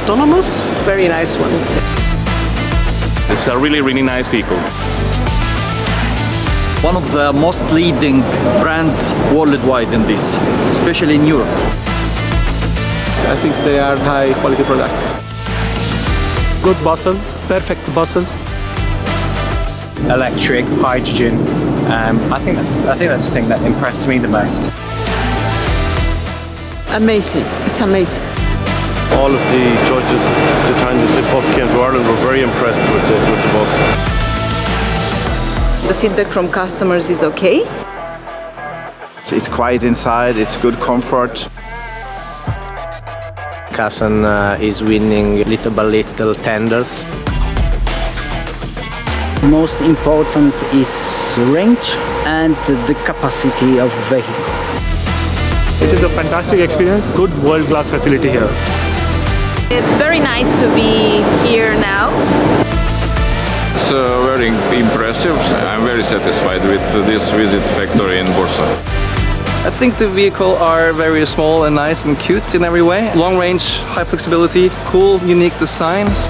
autonomous, very nice one. It's a really nice vehicle. One of the most leading brands worldwide in this, especially in Europe. I think they are high quality products. Good buses, perfect buses. Electric, hydrogen. I think that's the thing that impressed me the most. Amazing, it's amazing. All of the judges at the time that the bus came to Ireland were very impressed with the bus. The feedback from customers is okay. It's quiet inside, it's good comfort. Karsan is winning little by little tenders. Most important is range and the capacity of vehicle. It is a fantastic experience, good world-class facility here. It's very nice to be here now. It's very impressive. I'm very satisfied with this visit factory in Busworld. I think the vehicles are very small and nice and cute in every way. Long range, high flexibility, cool, unique designs.